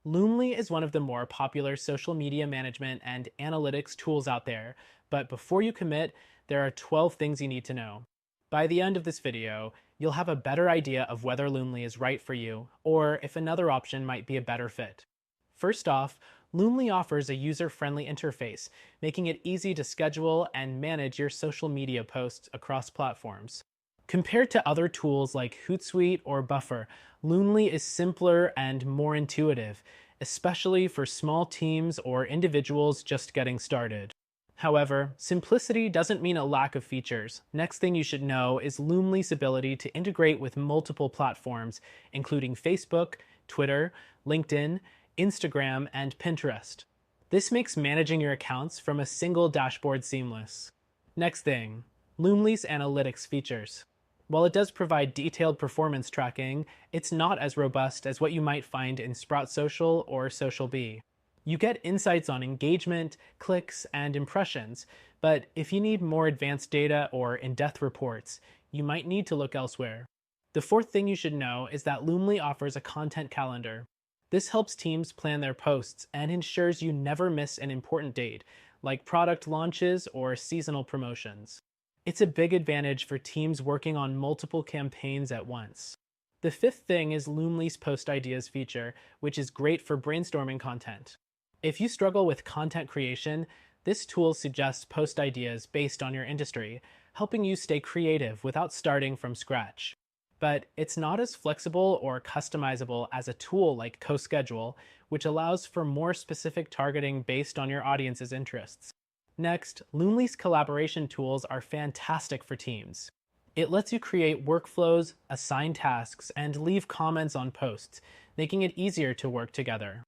Loomly is one of the more popular social media management and analytics tools out there, but before you commit, there are 12 things you need to know. By the end of this video, you'll have a better idea of whether Loomly is right for you, or if another option might be a better fit. First off, Loomly offers a user-friendly interface, making it easy to schedule and manage your social media posts across platforms. Compared to other tools like Hootsuite or Buffer, Loomly is simpler and more intuitive, especially for small teams or individuals just getting started. However, simplicity doesn't mean a lack of features. Next thing you should know is Loomly's ability to integrate with multiple platforms, including Facebook, Twitter, LinkedIn, Instagram, and Pinterest. This makes managing your accounts from a single dashboard seamless. Next thing, Loomly's analytics features. While it does provide detailed performance tracking, it's not as robust as what you might find in Sprout Social or Social Bee. You get insights on engagement, clicks, and impressions, but if you need more advanced data or in-depth reports, you might need to look elsewhere. The fourth thing you should know is that Loomly offers a content calendar. This helps teams plan their posts and ensures you never miss an important date, like product launches or seasonal promotions. It's a big advantage for teams working on multiple campaigns at once. The fifth thing is Loomly's Post Ideas feature, which is great for brainstorming content. If you struggle with content creation, this tool suggests post ideas based on your industry, helping you stay creative without starting from scratch. But it's not as flexible or customizable as a tool like CoSchedule, which allows for more specific targeting based on your audience's interests. Next, Loomly's collaboration tools are fantastic for teams. It lets you create workflows, assign tasks, and leave comments on posts, making it easier to work together.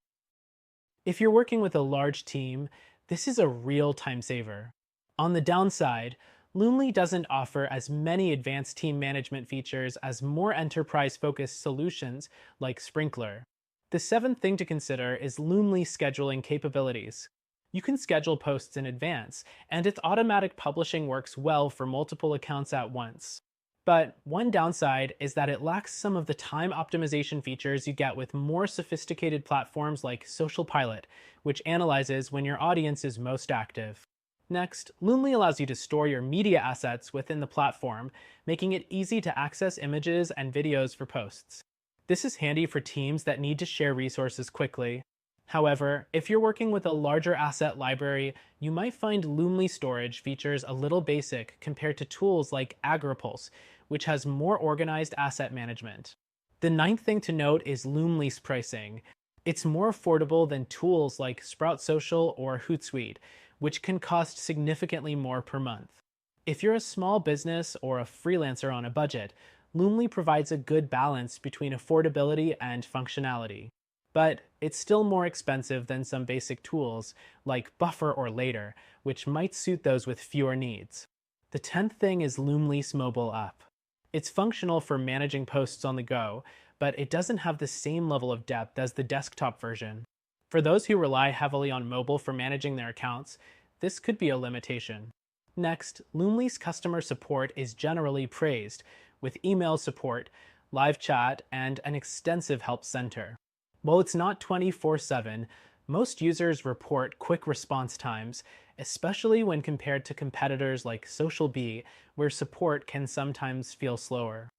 If you're working with a large team, this is a real time saver. On the downside, Loomly doesn't offer as many advanced team management features as more enterprise-focused solutions like Sprinkler. The seventh thing to consider is Loomly's scheduling capabilities. You can schedule posts in advance, and its automatic publishing works well for multiple accounts at once. But one downside is that it lacks some of the time optimization features you get with more sophisticated platforms like Social Pilot, which analyzes when your audience is most active. Next, Loomly allows you to store your media assets within the platform, making it easy to access images and videos for posts. This is handy for teams that need to share resources quickly. However, if you're working with a larger asset library, you might find Loomly storage features a little basic compared to tools like AgriPulse, which has more organized asset management. The ninth thing to note is Loomly's pricing. It's more affordable than tools like Sprout Social or Hootsuite, which can cost significantly more per month. If you're a small business or a freelancer on a budget, Loomly provides a good balance between affordability and functionality. But it's still more expensive than some basic tools like Buffer or Later, which might suit those with fewer needs. The 10th thing is Loomly's mobile app. It's functional for managing posts on the go, but it doesn't have the same level of depth as the desktop version. For those who rely heavily on mobile for managing their accounts, this could be a limitation. Next, Loomly's customer support is generally praised, with email support, live chat, and an extensive help center. While it's not 24/7, most users report quick response times, especially when compared to competitors like Social Bee, where support can sometimes feel slower.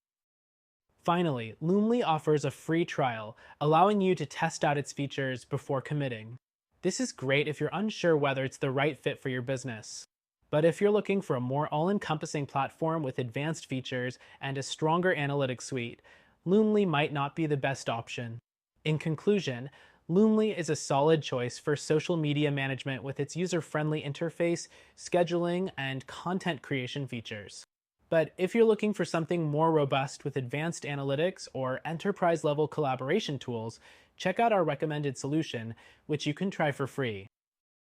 Finally, Loomly offers a free trial, allowing you to test out its features before committing. This is great if you're unsure whether it's the right fit for your business. But if you're looking for a more all-encompassing platform with advanced features and a stronger analytics suite, Loomly might not be the best option. In conclusion, Loomly is a solid choice for social media management with its user-friendly interface, scheduling, and content creation features. But if you're looking for something more robust with advanced analytics or enterprise-level collaboration tools, check out our recommended solution, which you can try for free.